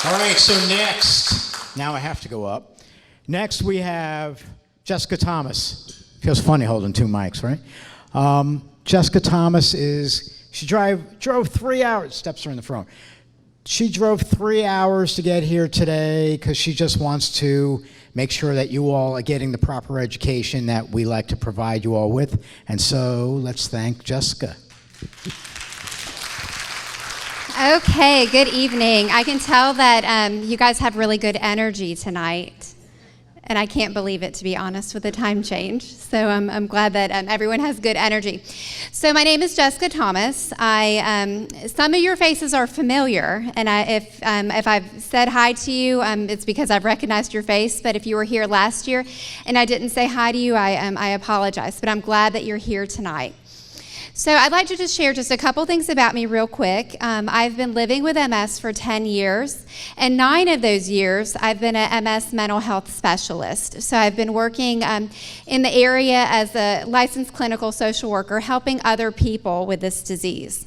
All right, so next, now I have to go up. Next we have Jessica Thomas. Feels funny holding two mics, right? Jessica Thomas she drove 3 hours, steps are in the front. She drove 3 hours to get here today because she just wants to make sure that you all are getting the proper education that we like to provide you all with. And so let's thank Jessica. Okay, good evening. I can tell that you guys have really good energy tonight, and I can't believe it, to be honest, with the time change. So I'm glad that everyone has good energy. So my name is Jessica Thomas. Some of your faces are familiar, and if I've said hi to you, it's because I've recognized your face. But if you were here last year and I didn't say hi to you, I apologize. But I'm glad that you're here tonight. So I'd like to just share just a couple things about me real quick. I've been living with MS for 10 years, and 9 of those years I've been an MS mental health specialist. So I've been working in the area as a licensed clinical social worker, helping other people with this disease.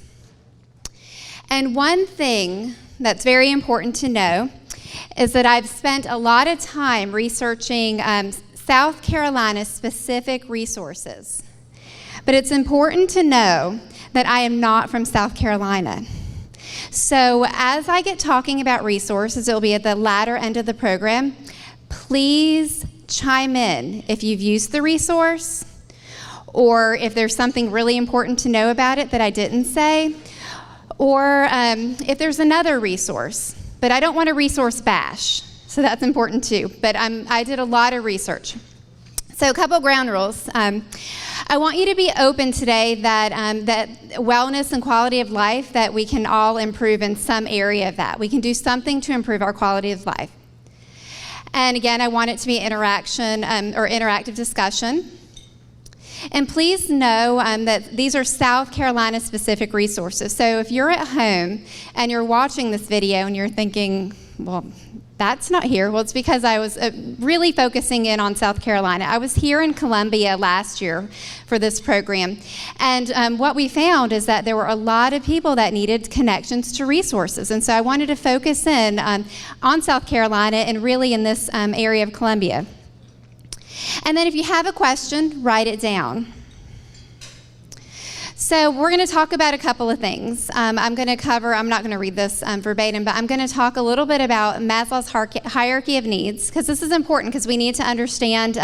And one thing that's very important to know is that I've spent a lot of time researching South Carolina specific resources. But it's important to know that I am not from South Carolina. So as I get talking about resources, it'll be at the latter end of the program. Please chime in if you've used the resource, or if there's something really important to know about it that I didn't say, or if there's another resource. But I don't want a resource bash, so that's important too. But I did a lot of research. So a couple ground rules. I want you to be open today that wellness and quality of life, that we can all improve in some area of that. We can do something to improve our quality of life. And again, I want it to be interaction or interactive discussion. And please know that these are South Carolina specific resources. So if you're at home and you're watching this video and you're thinking, well, that's not here. Well, it's because I was really focusing in on South Carolina. I was here in Columbia last year for this program. And what we found is that there were a lot of people that needed connections to resources. And so I wanted to focus in on South Carolina and really in this area of Columbia. And then if you have a question, write it down. So we're going to talk about a couple of things. I'm not going to read this verbatim, but I'm going to talk a little bit about Maslow's hierarchy of needs, because this is important, because we need to understand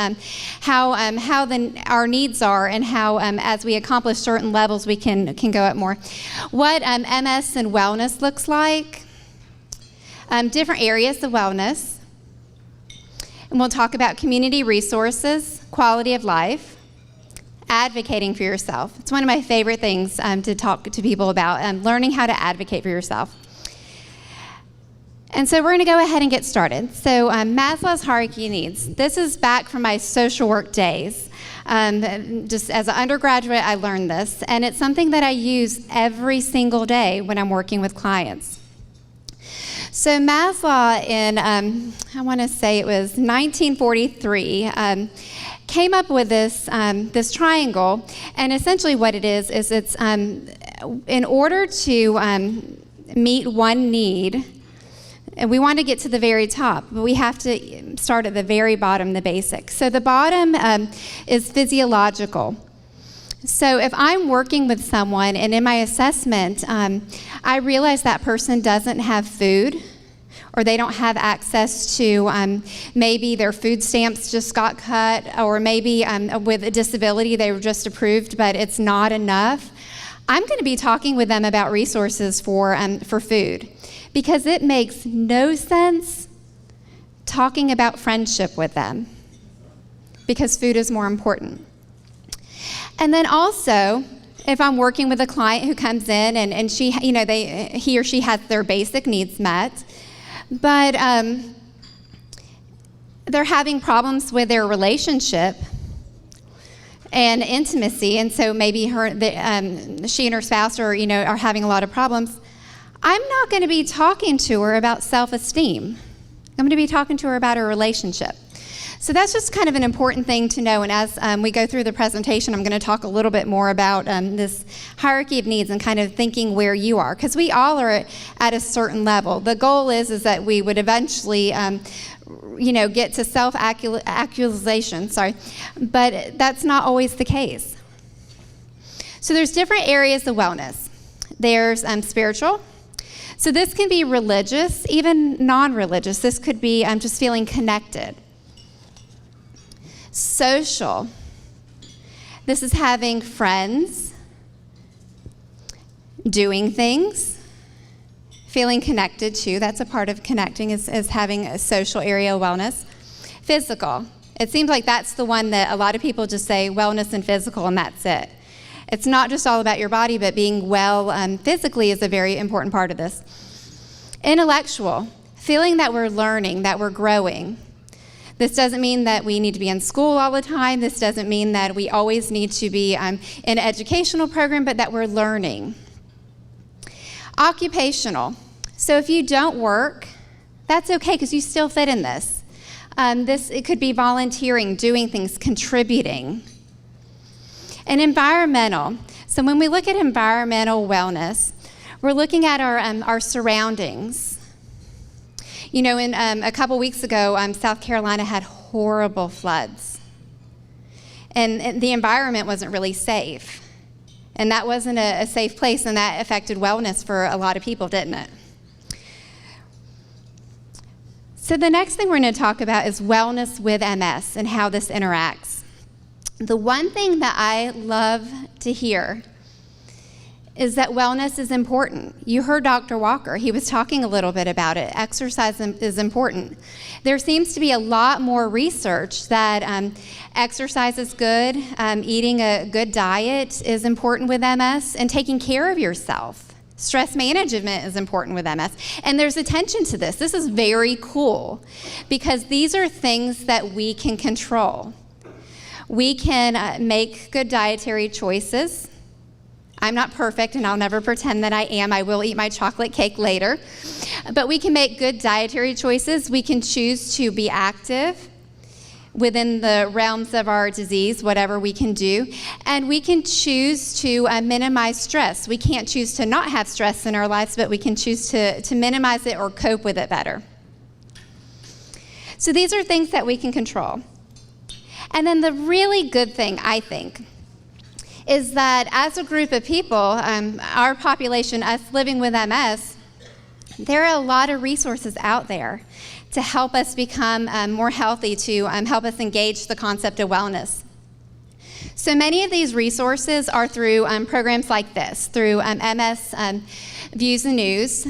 how our needs are, and how as we accomplish certain levels we can go up more. What MS and wellness looks like, different areas of wellness, and we'll talk about community resources, quality of life, advocating for yourself. It's one of my favorite things to talk to people about, learning how to advocate for yourself. And so we're going to go ahead and get started. So Maslow's hierarchy of needs. This is back from my social work days. Just as an undergraduate, I learned this, and it's something that I use every single day when I'm working with clients. So Maslow in, I want to say it was 1943, came up with this triangle, and essentially what it is it's in order to meet one need, and we want to get to the very top, but we have to start at the very bottom, the basics. So the bottom is physiological. So if I'm working with someone and in my assessment, I realize that person doesn't have food, or they don't have access to, maybe their food stamps just got cut, or maybe with a disability they were just approved, but it's not enough. I'm going to be talking with them about resources for food, because it makes no sense talking about friendship with them, because food is more important. And then also, if I'm working with a client who comes in and he or she has their basic needs met, but they're having problems with their relationship and intimacy, and so maybe she and her spouse are having a lot of problems, I'm not going to be talking to her about self-esteem. I'm going to be talking to her about her relationship. So that's just kind of an important thing to know. And as we go through the presentation, I'm going to talk a little bit more about this hierarchy of needs and kind of thinking where you are, because we all are at a certain level. The goal is that we would eventually get to self-actualization, but that's not always the case. So there's different areas of wellness. There's spiritual. So this can be religious, even non-religious. This could be just feeling connected. Social. This is having friends, doing things, feeling connected to. That's a part of connecting, is having a social area of wellness. Physical. It seems like that's the one that a lot of people just say wellness and physical, and that's it. It's not just all about your body, but being well physically is a very important part of this. Intellectual. Feeling that we're learning, that we're growing. This doesn't mean that we need to be in school all the time. This doesn't mean that we always need to be in an educational program, but that we're learning. Occupational. So if you don't work, that's okay, because you still fit in this. It could be volunteering, doing things, contributing. And environmental. So when we look at environmental wellness, we're looking at our surroundings. A couple weeks ago, South Carolina had horrible floods. And the environment wasn't really safe. And that wasn't a safe place, and that affected wellness for a lot of people, didn't it? So the next thing we're going to talk about is wellness with MS and how this interacts. The one thing that I love to hear is that wellness is important. You heard Dr. Walker. He was talking a little bit about it. Exercise is important. There seems to be a lot more research that exercise is good, eating a good diet is important with MS, and taking care of yourself. Stress management is important with MS. And there's attention to this. This is very cool, because these are things that we can control. We can make good dietary choices. I'm not perfect, and I'll never pretend that I am. I will eat my chocolate cake later. But we can make good dietary choices. We can choose to be active within the realms of our disease, whatever we can do. And we can choose to minimize stress. We can't choose to not have stress in our lives, but we can choose to minimize it or cope with it better. So these are things that we can control. And then the really good thing, I think, is that as a group of people, our population, us living with MS, there are a lot of resources out there to help us become more healthy, to help us engage the concept of wellness. So many of these resources are through programs like this, through MS Views and News.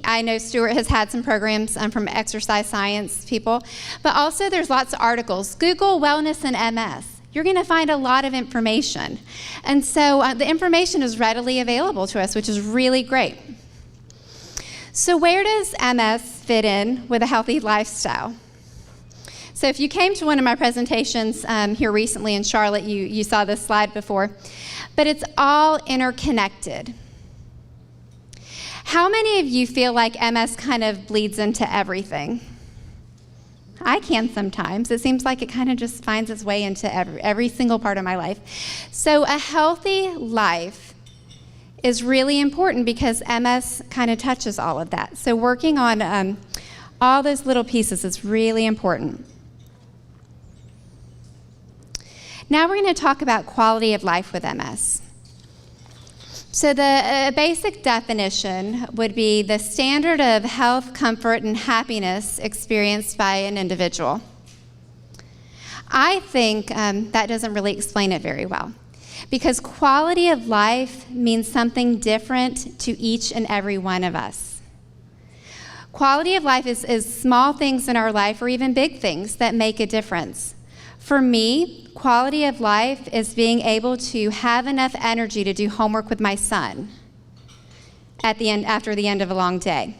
I know Stuart has had some programs from exercise science people, but also there's lots of articles. Google wellness and MS. You're going to find a lot of information. And so the information is readily available to us, which is really great. So where does MS fit in with a healthy lifestyle? So if you came to one of my presentations here recently in Charlotte, you saw this slide before, but it's all interconnected. How many of you feel like MS kind of bleeds into everything? I can sometimes. It seems like it kind of just finds its way into every single part of my life. So a healthy life is really important because MS kind of touches all of that. So working on all those little pieces is really important. Now we're going to talk about quality of life with MS. So the basic definition would be the standard of health, comfort, and happiness experienced by an individual. I think that doesn't really explain it very well, because quality of life means something different to each and every one of us. Quality of life is small things in our life, or even big things, that make a difference. For me, quality of life is being able to have enough energy to do homework with my son after the end of a long day.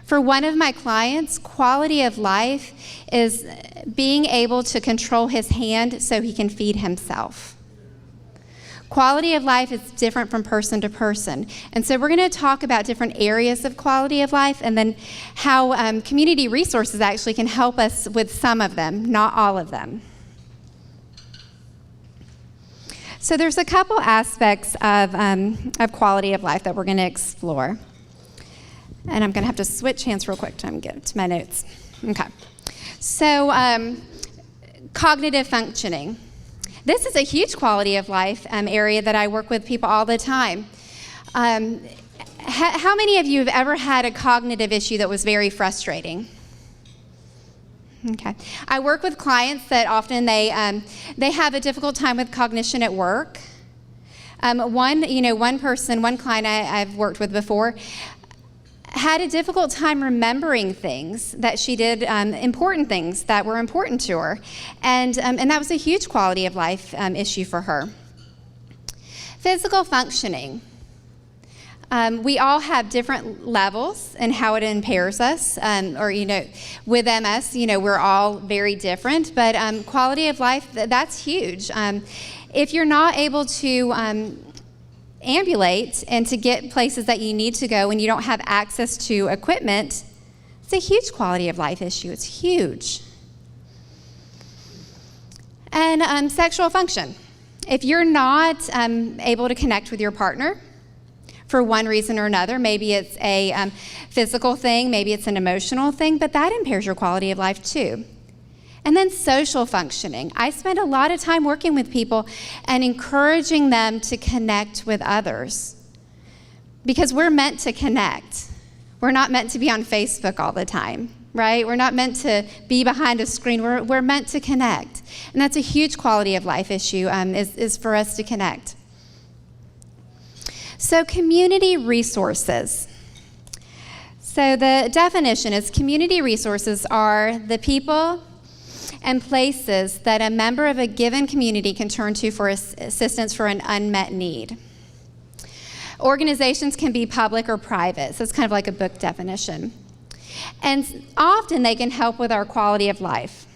For one of my clients, quality of life is being able to control his hand so he can feed himself. Quality of life is different from person to person. And so we're going to talk about different areas of quality of life and then how community resources actually can help us with some of them, not all of them. So there's a couple aspects of quality of life that we're going to explore. And I'm going to have to switch hands real quick to get to my notes. Okay. So cognitive functioning. This is a huge quality of life area that I work with people all the time. How many of you have ever had a cognitive issue that was very frustrating? Okay. I work with clients that often they have a difficult time with cognition at work. One client I've worked with before had a difficult time remembering things that she did, important things that were important to her. And that was a huge quality of life issue for her. Physical functioning. We all have different levels in how it impairs us, with MS, we're all very different, but quality of life, that's huge. If you're not able to ambulate and to get places that you need to go and you don't have access to equipment, it's a huge quality of life issue. It's huge. And sexual function. If you're not able to connect with your partner for one reason or another, maybe it's a physical thing, maybe it's an emotional thing, but that impairs your quality of life too. And then social functioning. I spend a lot of time working with people and encouraging them to connect with others because we're meant to connect. We're not meant to be on Facebook all the time, right? We're not meant to be behind a screen. We're meant to connect. And that's a huge quality of life issue is for us to connect. So community resources. So the definition is community resources are the people and places that a member of a given community can turn to for assistance for an unmet need. Organizations can be public or private, so it's kind of like a book definition. And often they can help with our quality of life.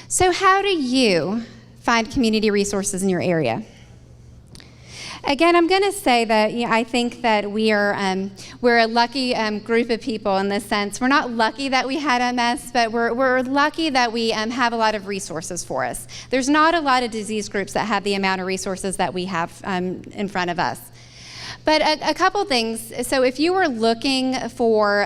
So how do you find community resources in your area? Again, I'm going to say that I think that we're a lucky group of people in this sense. We're not lucky that we had MS, but we're lucky that we have a lot of resources for us. There's not a lot of disease groups that have the amount of resources that we have in front of us. But a couple things. So if you were looking for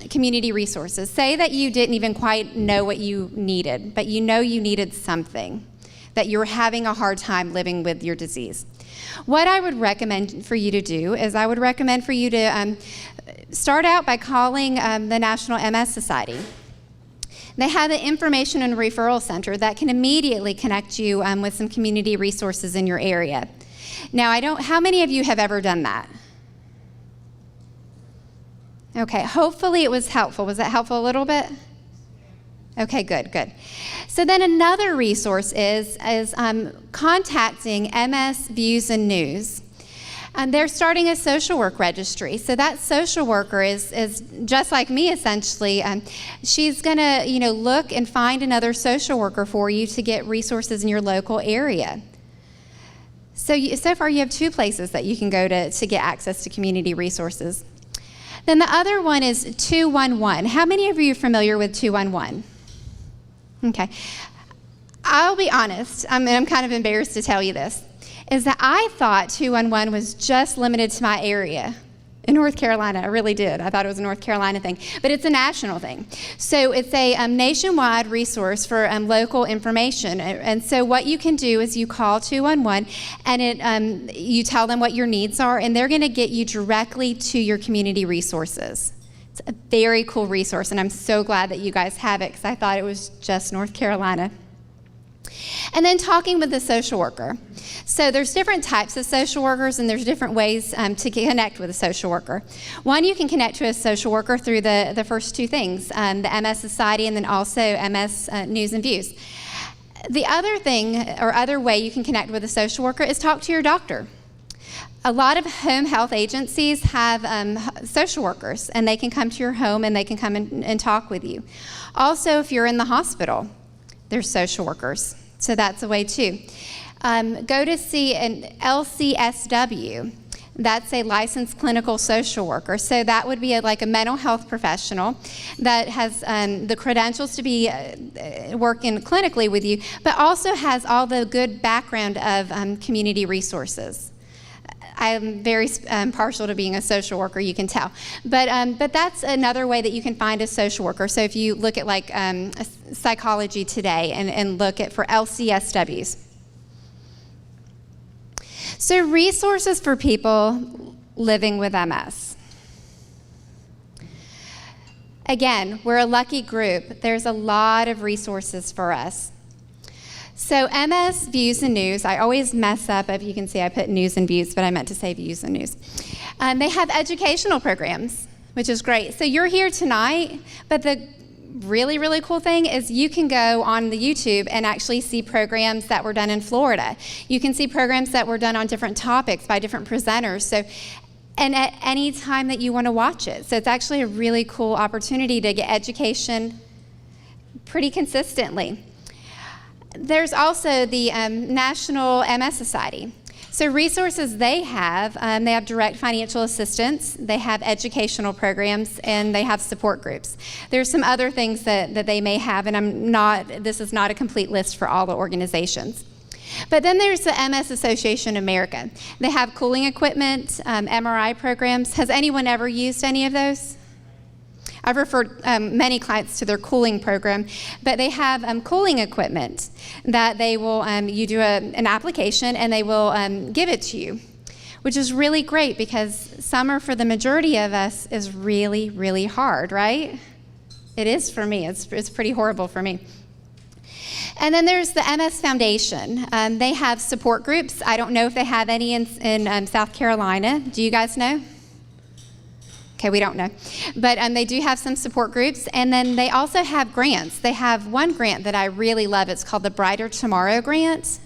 community resources, say that you didn't even quite know what you needed, but you know you needed something, that you were having a hard time living with your disease. What I would recommend for you to do is I would recommend for you to start out by calling the National MS Society. They have an information and referral center that can immediately connect you with some community resources in your area. Now, how many of you have ever done that? Okay, hopefully it was helpful. Was that helpful a little bit? Okay, good. So then another resource is contacting MS Views and News. They're starting a social work registry. So that social worker is just like me, essentially. She's going to look and find another social worker for you to get resources in your local area. So far you have 2 places that you can go to get access to community resources. Then the other one is 211. How many of you are familiar with 211? Okay. I'll be honest, I'm kind of embarrassed to tell you this, is that I thought 211 was just limited to my area in North Carolina. I really did. I thought it was a North Carolina thing, but it's a national thing. So it's a nationwide resource for local information. And so what you can do is you call 211 and you tell them what your needs are, and they're going to get you directly to your community resources. It's a very cool resource, and I'm so glad that you guys have it because I thought it was just North Carolina. And then talking with the social worker. So there's different types of social workers, and there's different ways to connect with a social worker. One, you can connect to a social worker through the first 2 things, the MS Society and then also MS News and Views. The other thing or other way you can connect with a social worker is talk to your doctor. A lot of home health agencies have social workers, and they can come to your home and they can come and talk with you. Also, if you're in the hospital, there's social workers, so that's a way too. go to see an LCSW. That's a licensed clinical social worker. So that would be like a mental health professional that has the credentials to be working clinically with you, but also has all the good background of community resources. I'm very partial to being a social worker, you can tell. But that's another way that you can find a social worker. So if you look at like Psychology Today and look at for LCSWs. So resources for people living with MS. Again, we're a lucky group. There's a lot of resources for us. So MS Views and News, I always mess up. If you can see, I put news and views, but I meant to say views and news. They have educational programs, which is great. So you're here tonight, but the really, really cool thing is you can go on the YouTube and actually see programs that were done in Florida. You can see programs that were done on different topics by different presenters. So, and at any time that you want to watch it. So it's actually a really cool opportunity to get education pretty consistently. There's also the National MS Society. So resources they have direct financial assistance, they have educational programs, and they have support groups. There's some other things that they may have, and this is not a complete list for all the organizations. But then there's the MS Association America. They have cooling equipment, MRI programs. Has anyone ever used any of those? I've referred many clients to their cooling program, but they have cooling equipment that they will, you do an application and they will give it to you, which is really great because summer for the majority of us is really, really hard, right? It is for me. It's pretty horrible for me. And then there's the MS Foundation. They have support groups. I don't know if they have any in South Carolina. Do you guys know? Okay, we don't know. But they do have some support groups, and then they also have grants. They have one grant that I really love. It's called the Brighter Tomorrow Grant.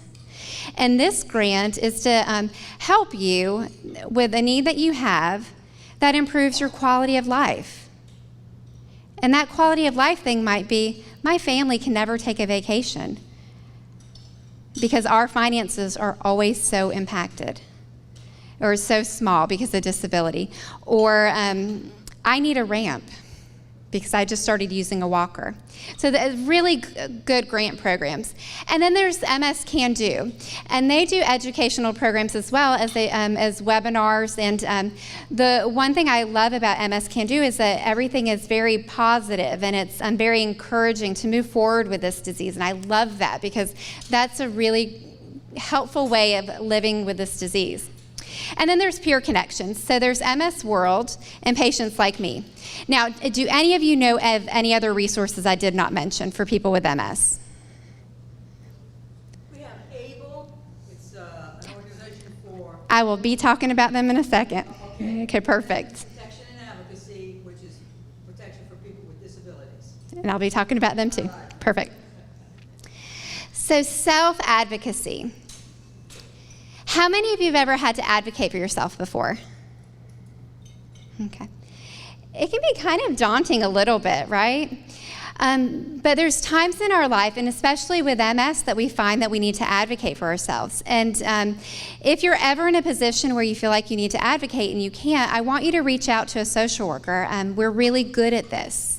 And this grant is to help you with a need that you have that improves your quality of life. And that quality of life thing might be, my family can never take a vacation because our finances are always so impacted, or so small because of disability. Or I need a ramp because I just started using a walker. So really good grant programs. And then there's MS Can Do. And they do educational programs as well as webinars. And the one thing I love about MS Can Do is that everything is very positive and it's very encouraging to move forward with this disease. And I love that because that's a really helpful way of living with this disease. And then there's peer connections. So there's MS World and Patients Like Me. Now, do any of you know of any other resources I did not mention for people with MS? We have ABLE. It's an organization for... I will be talking about them in a second. Okay, perfect. Protection and Advocacy, which is protection for people with disabilities. And I'll be talking about them too. Right. Perfect. So self-advocacy. How many of you have ever had to advocate for yourself before? Okay. It can be kind of daunting a little bit, right? But there's times in our life, and especially with MS, that we find that we need to advocate for ourselves. And if you're ever in a position where you feel like you need to advocate and you can't, I want you to reach out to a social worker. We're really good at this.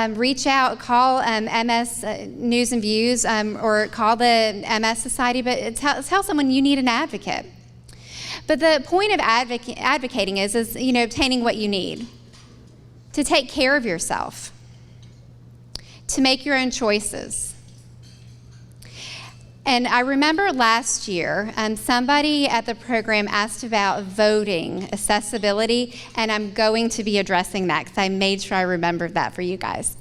Reach out, call MS News and Views, or call the MS Society, but tell someone you need an advocate. But the point of advocating is obtaining what you need, to take care of yourself, to make your own choices. And I remember last year, somebody at the program asked about voting accessibility, and I'm going to be addressing that because I made sure I remembered that for you guys.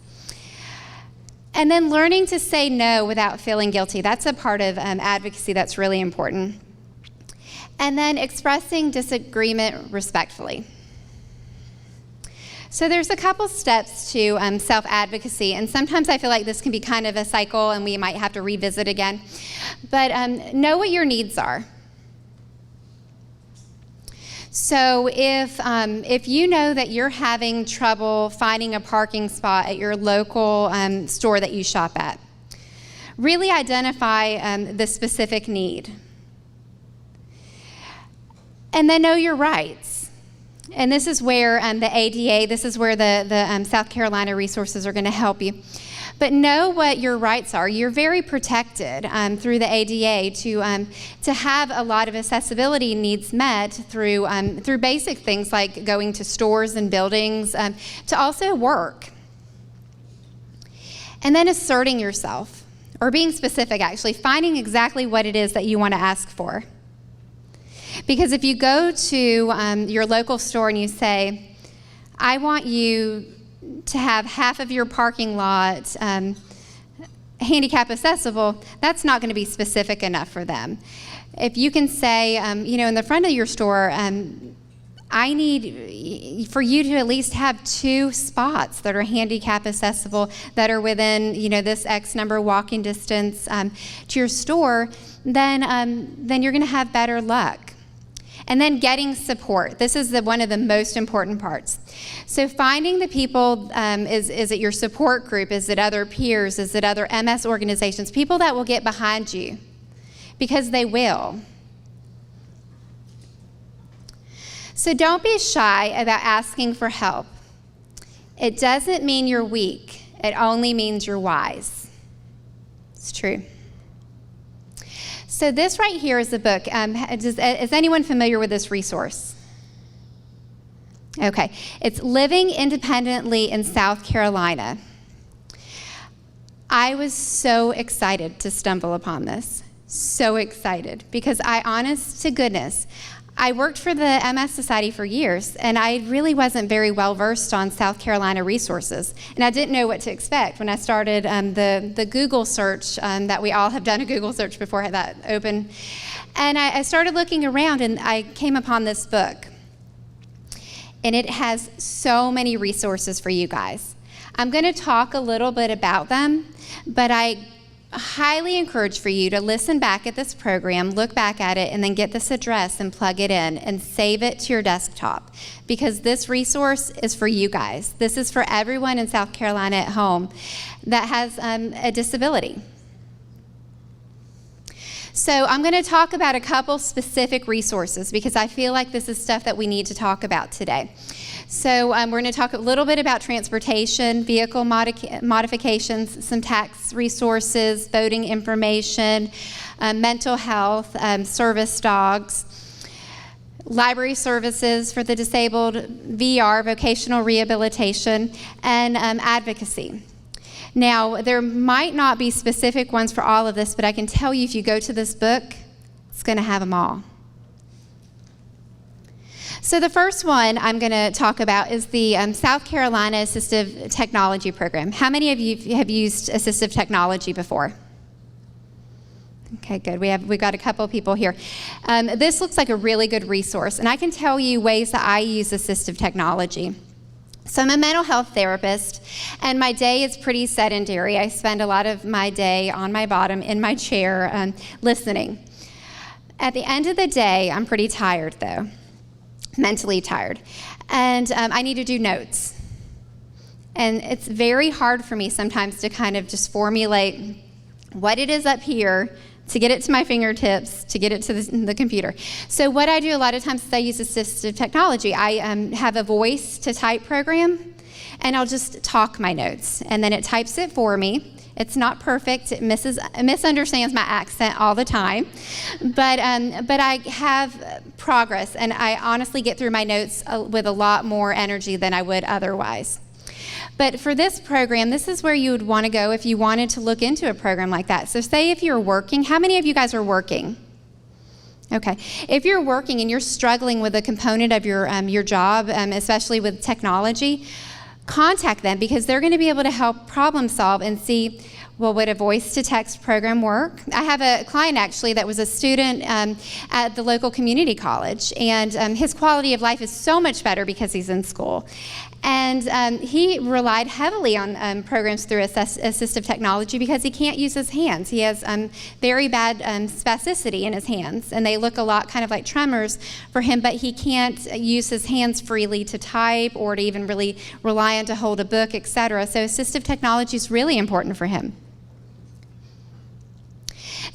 And then learning to say no without feeling guilty. That's a part of advocacy that's really important. And then expressing disagreement respectfully. So there's a couple steps to self-advocacy, and sometimes I feel like this can be kind of a cycle and we might have to revisit again. But know what your needs are. So if you know that you're having trouble finding a parking spot at your local store that you shop at, Really identify the specific need. And then know your rights. And this is where the ADA, this is where the South Carolina resources are going to help you. But know what your rights are. You're very protected through the ADA to have a lot of accessibility needs met through basic things like going to stores and buildings, to also work. And then asserting yourself, or being specific actually, finding exactly what it is that you want to ask for. Because if you go to your local store and you say, I want you to have half of your parking lot handicap accessible, that's not going to be specific enough for them. If you can say, in the front of your store, I need for you to at least have 2 spots that are handicap accessible, that are within, this X number walking distance to your store, then you're going to have better luck. And then getting support. This is one of the most important parts. So finding the people, is it your support group? Is it other peers? Is it other MS organizations? People that will get behind you, because they will. So don't be shy about asking for help. It doesn't mean you're weak. It only means you're wise. It's true. So this right here is a book. Is anyone familiar with this resource? Okay. It's Living Independently in South Carolina. I was so excited to stumble upon this. So excited. Because honest to goodness, I worked for the MS Society for years, and I really wasn't very well versed on South Carolina resources. And I didn't know what to expect when I started the Google search, that we all have done a Google search before I had that open. And I started looking around, and I came upon this book. And it has so many resources for you guys. I'm going to talk a little bit about them, but I highly encourage for you to listen back at this program, look back at it, and then get this address and plug it in and save it to your desktop, because this resource is for you guys. This is for everyone in South Carolina at home that has a disability. So I'm going to talk about a couple specific resources, because I feel like this is stuff that we need to talk about today. So we're going to talk a little bit about transportation, vehicle modifications, some tax resources, voting information, mental health, service dogs, library services for the disabled, VR, vocational rehabilitation, and advocacy. Now, there might not be specific ones for all of this, but I can tell you if you go to this book, it's going to have them all. So the first one I'm going to talk about is the South Carolina Assistive Technology Program. How many of you have used assistive technology before? Okay, good. We've got a couple of people here. This looks like a really good resource, and I can tell you ways that I use assistive technology. So I'm a mental health therapist, and my day is pretty sedentary. I spend a lot of my day on my bottom in my chair listening. At the end of the day, I'm pretty tired, though. Mentally tired, and I need to do notes. And it's very hard for me sometimes to kind of just formulate what it is up here to get it to my fingertips, to get it to the computer. So what I do a lot of times is I use assistive technology. I have a voice-to-type program, and I'll just talk my notes, and then it types it for me. It's not perfect. It misunderstands my accent all the time. But I have progress, and I honestly get through my notes with a lot more energy than I would otherwise. But for this program, this is where you would want to go if you wanted to look into a program like that. So say if you're working, how many of you guys are working? Okay. If you're working and you're struggling with a component of your job, especially with technology, contact them, because they're going to be able to help problem solve and see, well, would a voice-to-text program work? I have a client, actually, that was a student at the local community college, and his quality of life is so much better because he's in school. And he relied heavily on programs through assistive technology because he can't use his hands. He has very bad spasticity in his hands, and they look a lot kind of like tremors for him, but he can't use his hands freely to type or to even really rely on to hold a book, etc. So assistive technology is really important for him.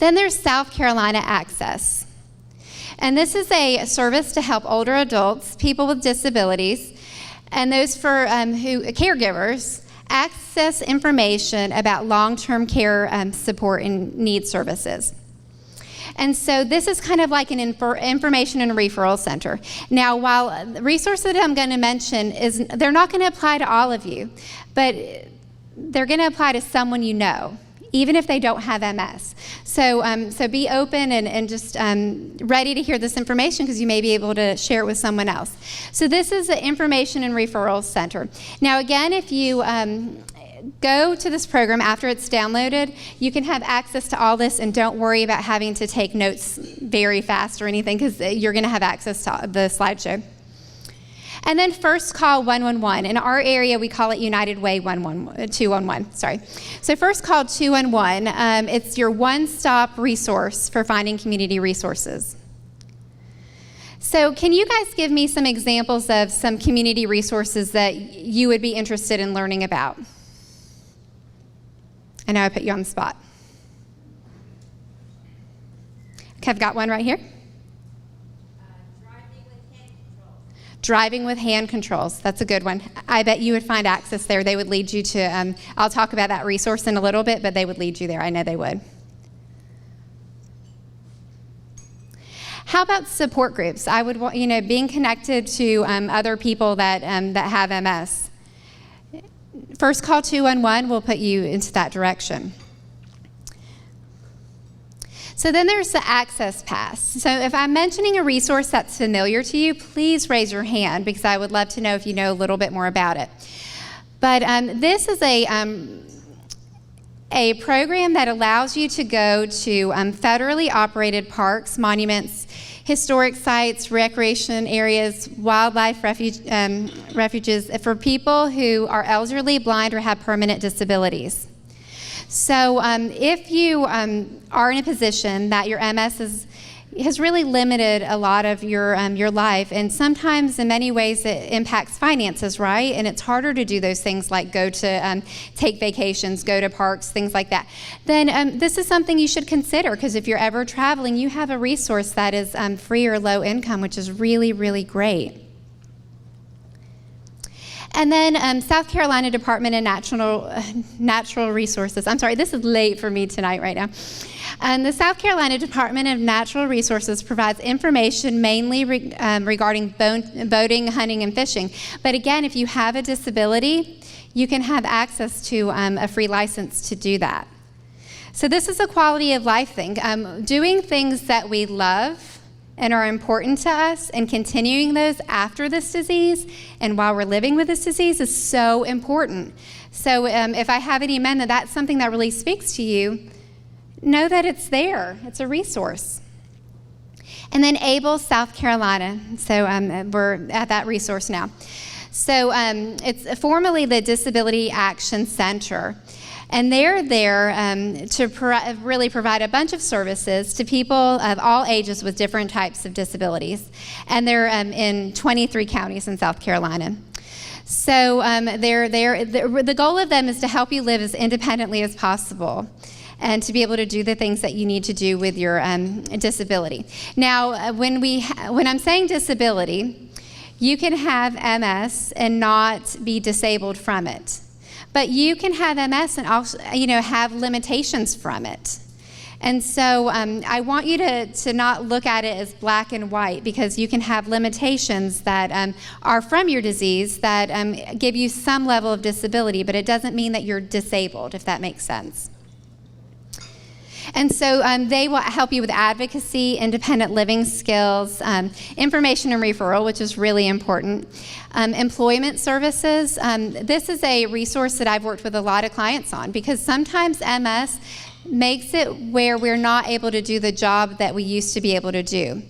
Then there's South Carolina Access. And this is a service to help older adults, people with disabilities, and those for caregivers access information about long-term care support and need services. And so this is kind of like an information and referral center. Now, while the resource that I'm going to mention they're not going to apply to all of you, but they're going to apply to someone you know, even if they don't have MS. So be open and just ready to hear this information, because you may be able to share it with someone else. So this is an information and referral center. Now again, if you go to this program after it's downloaded, you can have access to all this, and don't worry about having to take notes very fast or anything, because you're going to have access to the slideshow. And then First Call 111. In our area, we call it United Way 211. Sorry. So First Call 211, it's your one-stop resource for finding community resources. So can you guys give me some examples of some community resources that you would be interested in learning about? I know I put you on the spot. Okay, I've got one right here. Driving with hand controls. That's a good one. I bet you would find access there. They would lead you to, I'll talk about that resource in a little bit, but they would lead you there. I know they would. How about support groups? I would, being connected to other people that have MS. First Call 211 will put you into that direction. So then there's the Access Pass. So if I'm mentioning a resource that's familiar to you, please raise your hand, because I would love to know if you know a little bit more about it. But this is a program that allows you to go to federally operated parks, monuments, historic sites, recreation areas, wildlife refuges for people who are elderly, blind, or have permanent disabilities. So if you are in a position that your MS has really limited a lot of your life, and sometimes in many ways it impacts finances, right? And it's harder to do those things like go to take vacations, go to parks, things like that. Then this is something you should consider, because if you're ever traveling, you have a resource that is free or low income, which is really, really great. And then South Carolina Department of Natural Resources. I'm sorry, this is late for me tonight right now. The South Carolina Department of Natural Resources provides information mainly regarding boating, hunting, and fishing. But again, if you have a disability, you can have access to a free license to do that. So this is a quality of life thing. Doing things that we love and are important to us, and continuing those after this disease and while we're living with this disease is so important. So if I have any men that's something that really speaks to you, know that it's there. It's a resource. And then ABLE, South Carolina. So we're at that resource now. So it's formerly the Disability Action Center. And they're there to really provide a bunch of services to people of all ages with different types of disabilities. And they're in 23 counties in South Carolina. So the goal of them is to help you live as independently as possible, and to be able to do the things that you need to do with your disability. Now, when I'm saying disability, you can have MS and not be disabled from it. But you can have MS and also, have limitations from it. And so I want you to not look at it as black and white, because you can have limitations that are from your disease that give you some level of disability, but it doesn't mean that you're disabled, if that makes sense. And so they will help you with advocacy, independent living skills, information and referral, which is really important, employment services. This is a resource that I've worked with a lot of clients on, because sometimes MS makes it where we're not able to do the job that we used to be able to do.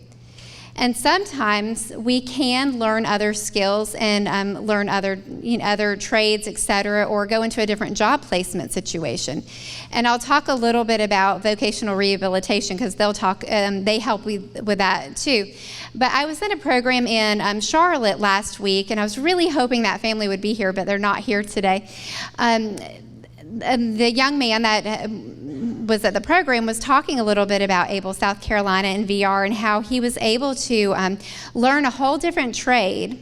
And sometimes we can learn other skills and learn other trades, et cetera, or go into a different job placement situation. And I'll talk a little bit about vocational rehabilitation, because they help with that too. But I was in a program in Charlotte last week, and I was really hoping that family would be here, but they're not here today. The young man that was at the program was talking a little bit about Able South Carolina and VR and how he was able to learn a whole different trade,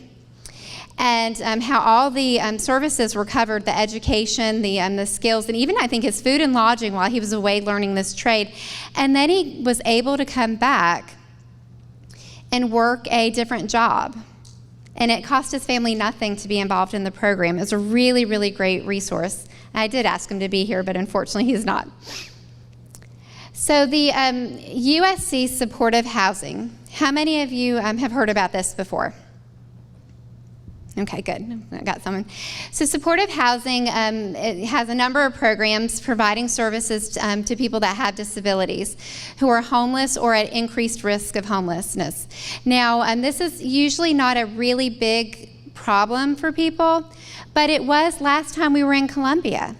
and how all the services were covered, the education, the skills, and even I think his food and lodging while he was away learning this trade. And then he was able to come back and work a different job. And it cost his family nothing to be involved in the program. It was a really, really great resource. I did ask him to be here, but unfortunately he's not. So the USC supportive housing. How many of you have heard about this before? Okay, good. I got someone. So supportive housing, it has a number of programs providing services to people that have disabilities who are homeless or at increased risk of homelessness. Now, this is usually not a really big problem for people, but it was last time we were in Columbia.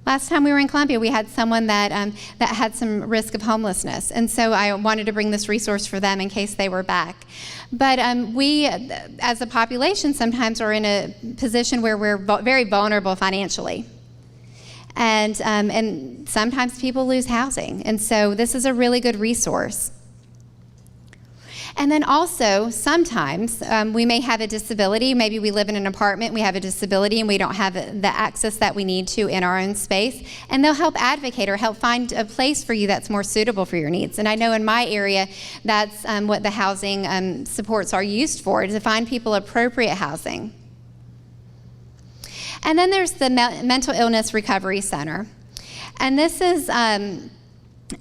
Last time we were in Columbia, we had someone that had some risk of homelessness, and so I wanted to bring this resource for them in case they were back. But we, as a population, sometimes are in a position where we're very vulnerable financially, and sometimes people lose housing, and so this is a really good resource. And then also, sometimes we may have a disability. Maybe we live in an apartment, we have a disability, and we don't have the access that we need to in our own space. And they'll help advocate or help find a place for you that's more suitable for your needs. And I know in my area, that's what the housing supports are used for, to find people appropriate housing. And then there's the Mental Illness Recovery Center. And this is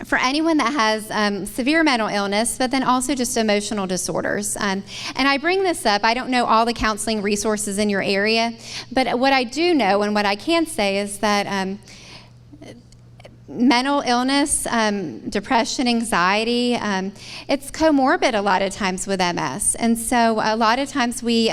for anyone that has severe mental illness, but then also just emotional disorders. And I bring this up, I don't know all the counseling resources in your area, but what I do know and what I can say is that mental illness, depression, anxiety, it's comorbid a lot of times with MS. And so a lot of times we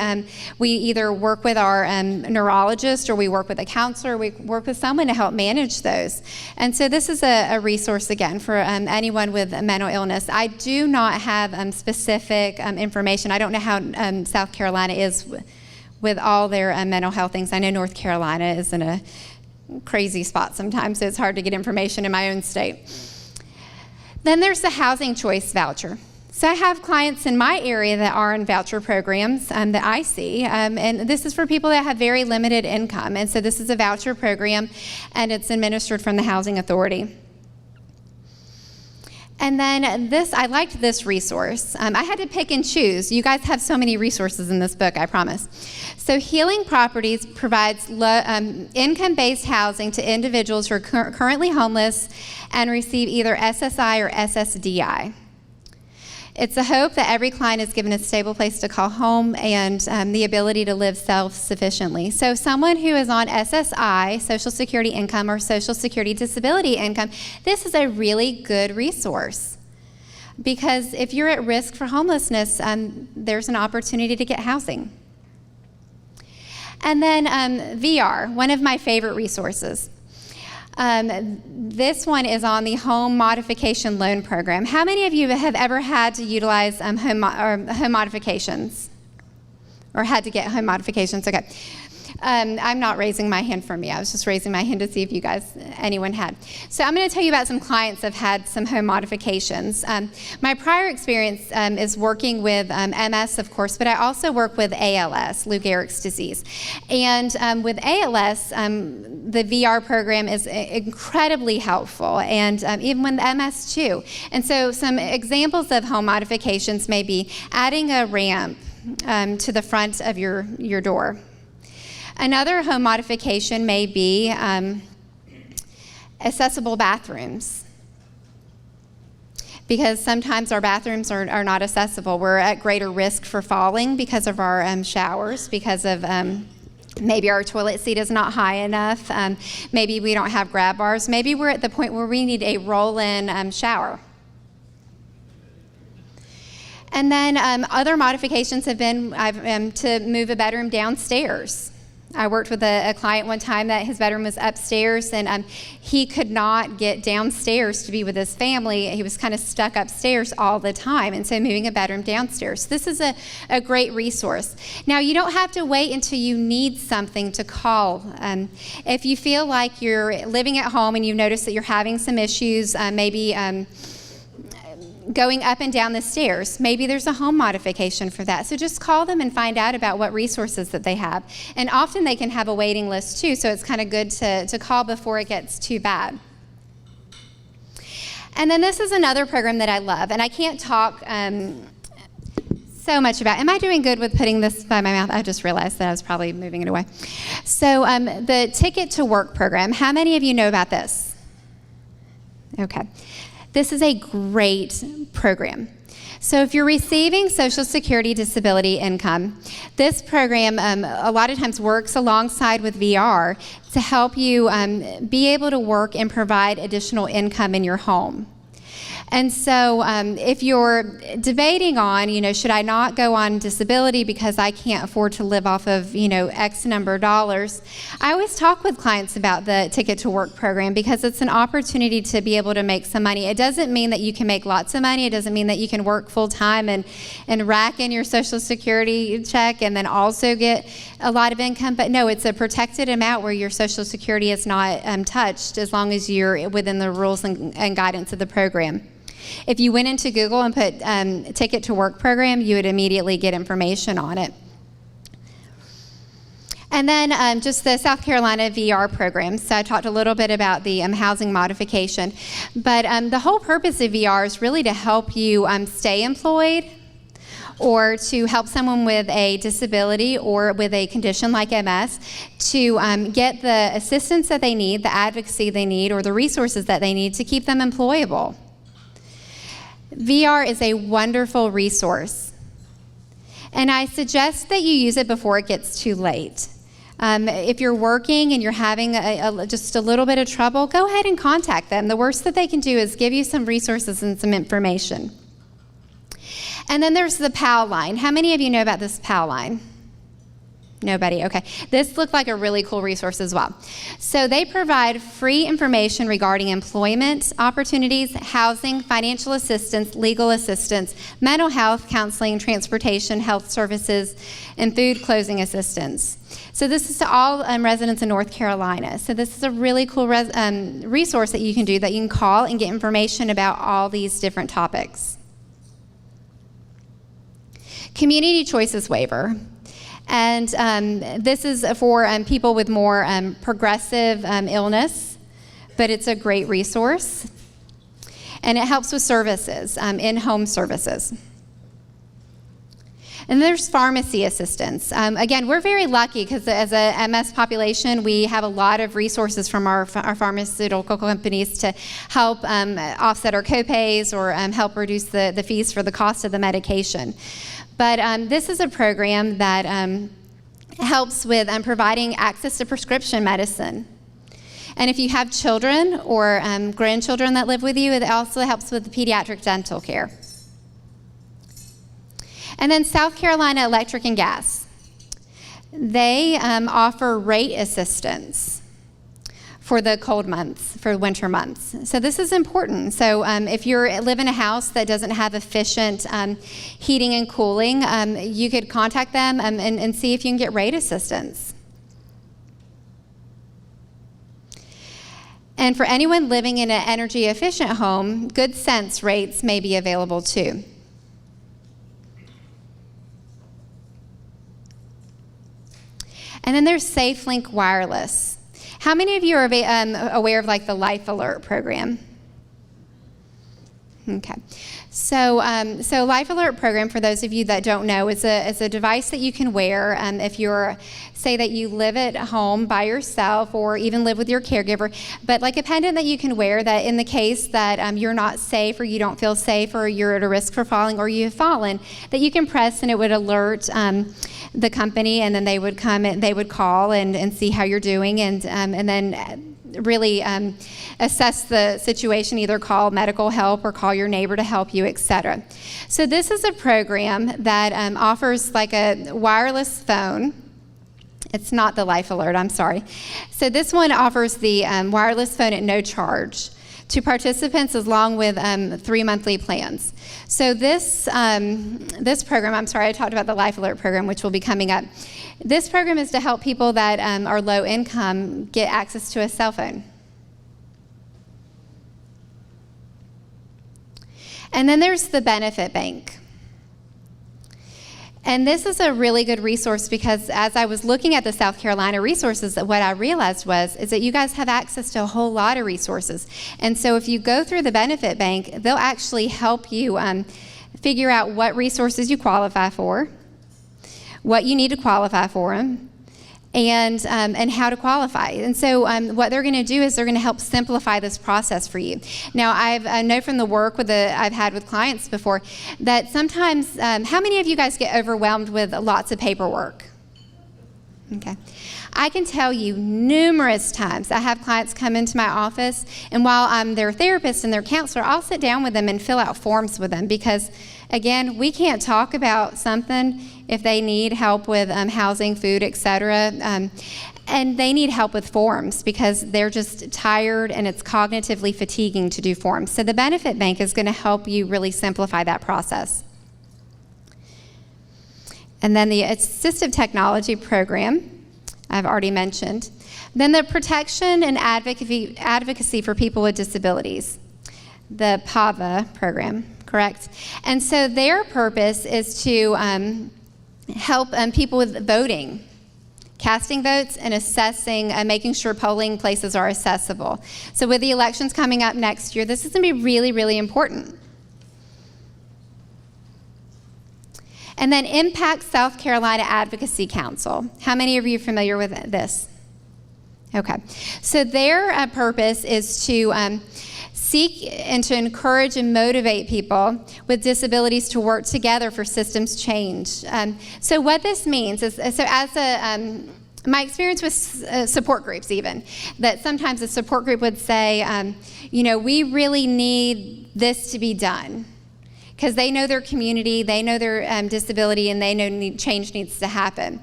either work with our neurologist, or we work with a counselor, or we work with someone to help manage those. And so this is a resource, again, for anyone with a mental illness. I do not have specific information. I don't know how South Carolina is with all their mental health things. I know North Carolina is in a crazy spot sometimes, so it's hard to get information in my own state. Then there's the housing choice voucher. So I have clients in my area that are in voucher programs that I see, and this is for people that have very limited income. And so this is a voucher program, and it's administered from the Housing Authority. And then this, I liked this resource. I had to pick and choose. You guys have so many resources in this book, I promise. So Healing Properties provides income-based housing to individuals who are currently homeless and receive either SSI or SSDI. It's a hope that every client is given a stable place to call home and the ability to live self-sufficiently. So someone who is on SSI, Social Security income, or Social Security disability income, this is a really good resource. Because if you're at risk for homelessness, there's an opportunity to get housing. And then VR, one of my favorite resources. This one is on the Home Modification Loan Program. How many of you have ever had to utilize home modifications? Or had to get home modifications? Okay. I'm not raising my hand for me. I was just raising my hand to see if you guys, anyone had. So I'm going to tell you about some clients that have had some home modifications. My prior experience is working with MS, of course, but I also work with ALS, Lou Gehrig's disease. And with ALS, the VR program is incredibly helpful, and even with MS too. And so some examples of home modifications may be adding a ramp to the front of your door. Another home modification may be accessible bathrooms, because sometimes our bathrooms are not accessible. We're at greater risk for falling because of our showers, because of maybe our toilet seat is not high enough, maybe we don't have grab bars, maybe we're at the point where we need a roll-in shower. And then other modifications have been to move a bedroom downstairs. I worked with a client one time that his bedroom was upstairs, and he could not get downstairs to be with his family. He was kind of stuck upstairs all the time, and so moving a bedroom downstairs. This is a great resource. Now, you don't have to wait until you need something to call. If you feel like you're living at home and you notice that you're having some issues, maybe going up and down the stairs. Maybe there's a home modification for that. So just call them and find out about what resources that they have. And often they can have a waiting list too, so it's kind of good to call before it gets too bad. And then this is another program that I love, and I can't talk so much about. Am I doing good with putting this by my mouth? I just realized that I was probably moving it away. So the Ticket to Work program, how many of you know about this? Okay. This is a great program. So if you're receiving Social Security disability income, this program a lot of times works alongside with VR to help you be able to work and provide additional income in your home. And so if you're debating on, should I not go on disability because I can't afford to live off of, X number of dollars, I always talk with clients about the Ticket to Work program because it's an opportunity to be able to make some money. It doesn't mean that you can make lots of money. It doesn't mean that you can work full time and rack in your Social Security check and then also get a lot of income. But no, it's a protected amount where your Social Security is not touched as long as you're within the rules and guidance of the program. If you went into Google and put Ticket to Work program, you would immediately get information on it. And then just the South Carolina VR program. So I talked a little bit about the housing modification. But the whole purpose of VR is really to help you stay employed or to help someone with a disability or with a condition like MS to get the assistance that they need, the advocacy they need, or the resources that they need to keep them employable. VR is a wonderful resource, and I suggest that you use it before it gets too late. If you're working and you're having just a little bit of trouble, go ahead and contact them. The worst that they can do is give you some resources and some information. And then there's the PAL line. How many of you know about this PAL line? Nobody, okay. This looked like a really cool resource as well. So they provide free information regarding employment opportunities, housing, financial assistance, legal assistance, mental health, counseling, transportation, health services, and food closing assistance. So this is to all residents in North Carolina. So this is a really cool resource that you can do, that you can call and get information about all these different topics. Community Choices Waiver. And this is for people with more progressive illness, but it's a great resource. And it helps with services, in-home services. And there's pharmacy assistance. Again, we're very lucky because as a MS population, we have a lot of resources from our pharmaceutical companies to help offset our copays or help reduce the fees for the cost of the medication. But this is a program that helps with providing access to prescription medicine. And if you have children or grandchildren that live with you, it also helps with the pediatric dental care. And then South Carolina Electric and Gas. They offer rate assistance for the cold months, for winter months. So this is important. So if you live in a house that doesn't have efficient heating and cooling, you could contact them and see if you can get rate assistance. And for anyone living in an energy efficient home, Good Sense rates may be available too. And then there's SafeLink Wireless. How many of you are aware of like the Life Alert program? Okay. So Life Alert program, for those of you that don't know, is a device that you can wear if you're, say that you live at home by yourself or even live with your caregiver, but like a pendant that you can wear that in the case that you're not safe or you don't feel safe or you're at a risk for falling or you have fallen, that you can press and it would alert the company, and then they would come and they would call and see how you're doing, and then really assess the situation, either call medical help or call your neighbor to help you, etc. So this is a program that offers like a wireless phone. It's not the Life Alert, I'm sorry. So this one offers the wireless phone at no charge to participants along with 3 monthly plans. So this program, I'm sorry, I talked about the Life Alert program, which will be coming up. This program is to help people that are low income get access to a cell phone. And then there's the Benefit Bank. And this is a really good resource because as I was looking at the South Carolina resources, what I realized is that you guys have access to a whole lot of resources. And so if you go through the Benefit Bank, they'll actually help you figure out what resources you qualify for, what you need to qualify for them, and how to qualify. And so what they're going to do is they're going to help simplify this process for you. Now, I know from the work I've had with clients before that sometimes, how many of you guys get overwhelmed with lots of paperwork? Okay. I can tell you numerous times I have clients come into my office, and while I'm their therapist and their counselor, I'll sit down with them and fill out forms with them because, again, we can't talk about something if they need help with housing, food, etc. And they need help with forms because they're just tired and it's cognitively fatiguing to do forms. So the Benefit Bank is going to help you really simplify that process. And then the Assistive Technology Program, I've already mentioned. Then the Protection and Advocacy for People with Disabilities, the PAVA program, correct? And so their purpose is to help people with voting, casting votes, and assessing, making sure polling places are accessible. So with the elections coming up next year, this is going to be really, really important. And then Impact South Carolina Advocacy Council. How many of you are familiar with this? Okay. So their purpose is to seek and to encourage and motivate people with disabilities to work together for systems change. So what this means is, my experience with support groups even, that sometimes a support group would say, we really need this to be done. Because they know their community, they know their disability, and they know change needs to happen.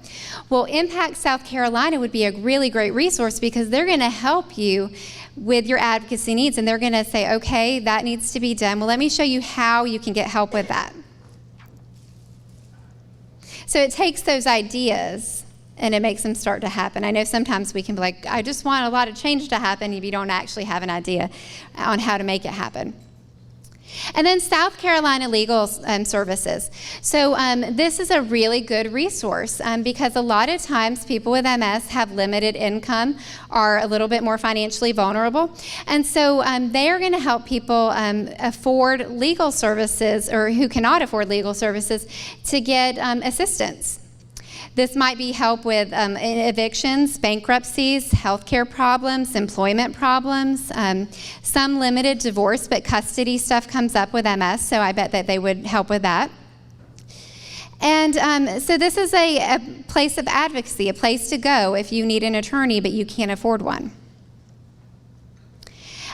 Well, Impact South Carolina would be a really great resource because they're going to help you with your advocacy needs, and they're going to say, okay, that needs to be done. Well, let me show you how you can get help with that. So it takes those ideas and it makes them start to happen. I know sometimes we can be like, I just want a lot of change to happen if you don't actually have an idea on how to make it happen. And then South Carolina Legal Services. So this is a really good resource because a lot of times people with MS have limited income, are a little bit more financially vulnerable. And so they are going to help people afford legal services, or who cannot afford legal services, to get assistance. This might be help with evictions, bankruptcies, healthcare problems, employment problems, some limited divorce, but custody stuff comes up with MS, so I bet that they would help with that. And so this is a place of advocacy, a place to go if you need an attorney but you can't afford one.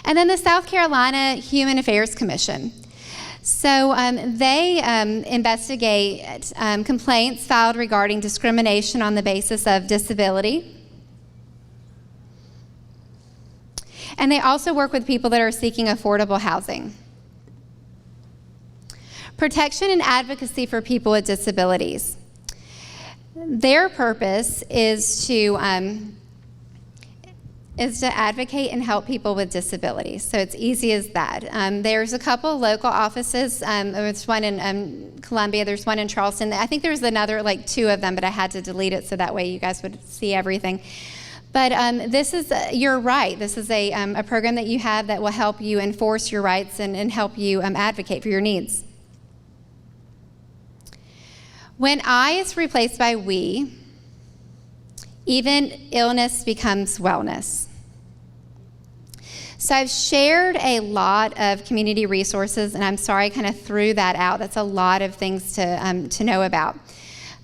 And then the South Carolina Human Affairs Commission. So they investigate complaints filed regarding discrimination on the basis of disability. And they also work with people that are seeking affordable housing. Protection and Advocacy for People with Disabilities. Their purpose is to advocate and help people with disabilities. So it's easy as that. There's a couple local offices. There's one in Columbia, there's one in Charleston. I think there's another, like 2 of them, but I had to delete it so that way you guys would see everything. But this is, you're right, this is a program that you have that will help you enforce your rights and help you advocate for your needs. When I is replaced by we, even illness becomes wellness. So I've shared a lot of community resources, and I'm sorry I kind of threw that out. That's a lot of things to know about.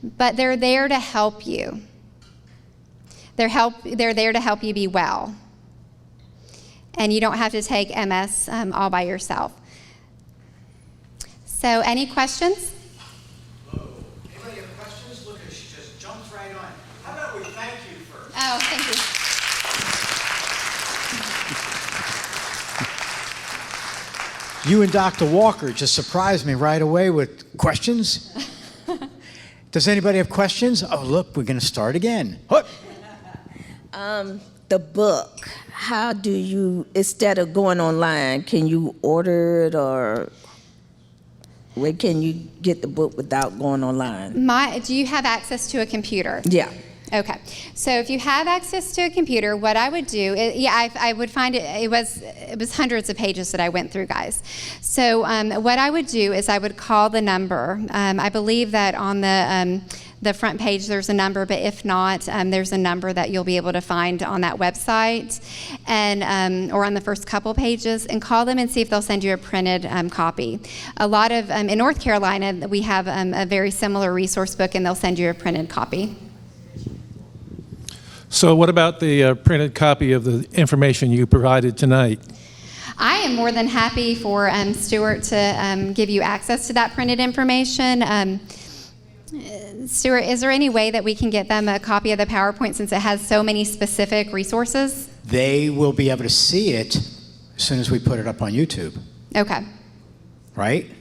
But they're there to help you. They're there to help you be well. And you don't have to take MS all by yourself. So any questions? Anybody have questions? Look, she just jumps right on. How about we thank you first. Oh, thank you. You and Dr. Walker just surprised me right away with questions. Does anybody have questions? Oh, look, we're going to start again. What? The book, how do you, instead of going online, can you order it, or where can you get the book without going online? Do you have access to a computer? Yeah. Okay, so if you have access to a computer, what I would do, I would find it was hundreds of pages that I went through, guys. So what I would do is I would call the number. I believe that on the front page there's a number, but if not, there's a number that you'll be able to find on that website, and or on the first couple pages, and call them and see if they'll send you a printed copy. A lot of, in North Carolina, we have a very similar resource book, and they'll send you a printed copy. So what about the printed copy of the information you provided tonight? I am more than happy for Stuart to give you access to that printed information. Stuart, is there any way that we can get them a copy of the PowerPoint since it has so many specific resources? They will be able to see it as soon as we put it up on YouTube. Okay. Right?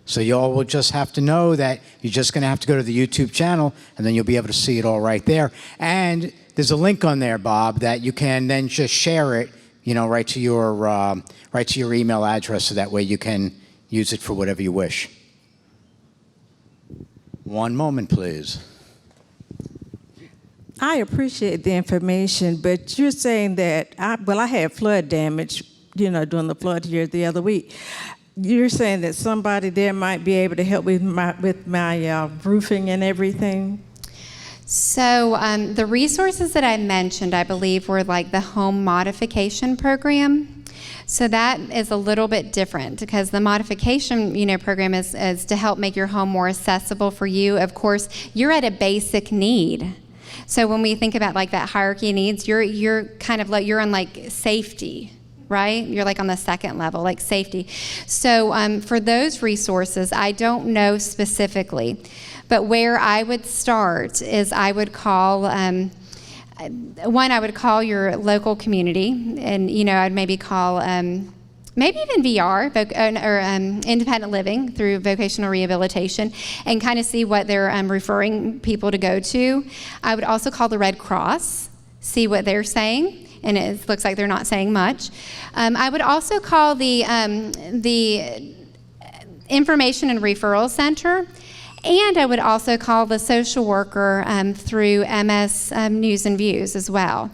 So y'all will just have to know that you're just going to have to go to the YouTube channel, and then you'll be able to see it all right there. And there's a link on there, Bob, that you can then just share it, right to your email address, so that way you can use it for whatever you wish. One moment, please. I appreciate the information, but you're saying that I had flood damage, during the flood here the other week. You're saying that somebody there might be able to help with my roofing and everything? So the resources that I mentioned, I believe, were like the home modification program. So that is a little bit different, because the modification, program is to help make your home more accessible for you. Of course, you're at a basic need. So when we think about like that hierarchy of needs, you're kind of like, you're on like safety, right? You're like on the second level, like safety. So for those resources, I don't know specifically, but where I would start is I would call, I would call your local community, and I'd maybe call, maybe even VR, or independent living through vocational rehabilitation, and kind of see what they're referring people to go to. I would also call the Red Cross, see what they're saying. And it looks like they're not saying much. I would also call the Information and Referral Center, and I would also call the social worker through MS News and Views as well.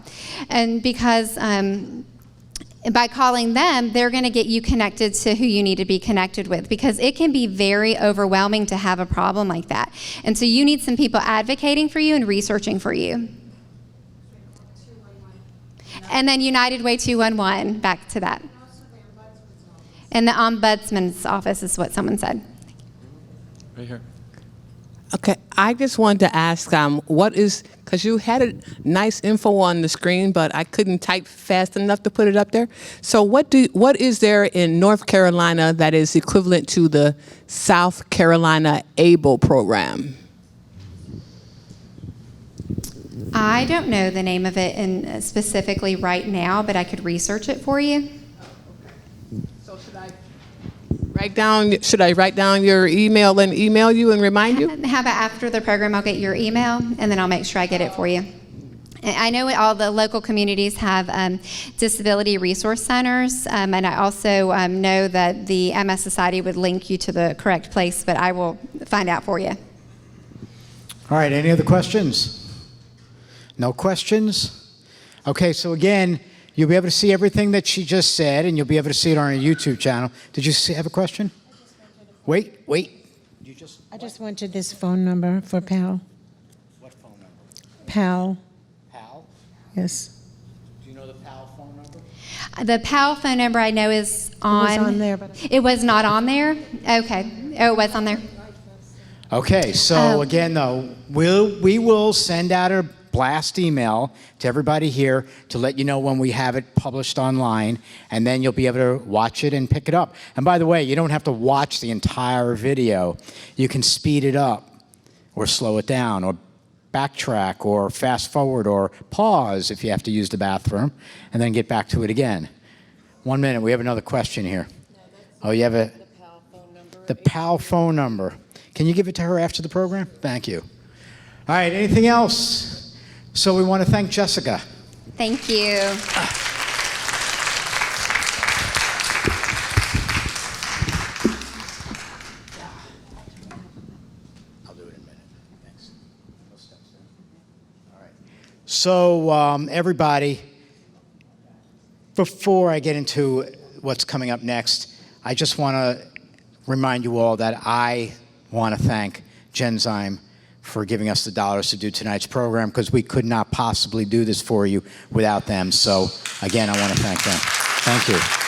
And because by calling them, they're going to get you connected to who you need to be connected with, because it can be very overwhelming to have a problem like that. And so you need some people advocating for you and researching for you. And then United Way 211, back to that. And the Ombudsman's office is what someone said. Right here. Okay, I just wanted to ask, because you had a nice info on the screen, but I couldn't type fast enough to put it up there. So what is there in North Carolina that is equivalent to the South Carolina ABLE program? I don't know the name of it specifically right now, but I could research it for you. So should I write down your email and email you and remind you? How about after the program, I'll get your email, and then I'll make sure I get it for you. I know all the local communities have disability resource centers, and I also know that the MS Society would link you to the correct place, but I will find out for you. All right, any other questions? No questions? Okay, so again, you'll be able to see everything that she just said, and you'll be able to see it on our YouTube channel. Did you have a question? Wait. I just wanted this phone number for Pal. What phone number? Pal, PAL? yes. Do you know the PAL phone number? The PAL phone number I know is on. It was on there, but It was not on there? Okay. Oh, it was on there. Okay, so again, though, we will send out a blast email to everybody here to let you know when we have it published online, and then you'll be able to watch it and pick it up. And by the way, you don't have to watch the entire video. You can speed it up or slow it down or backtrack or fast forward or pause if you have to use the bathroom, and then get back to it again. 1 minute, we have another question here. Oh, you have the PAL phone number. Can you give it to her after the program? Thank you. All right, anything else? So we want to thank Jessica. Thank you. I'll do it in a minute. Thanks. No steps there. All right. So everybody, before I get into what's coming up next, I just want to remind you all that I want to thank Genzyme for giving us the dollars to do tonight's program, because we could not possibly do this for you without them. So again, I want to thank them. Thank you.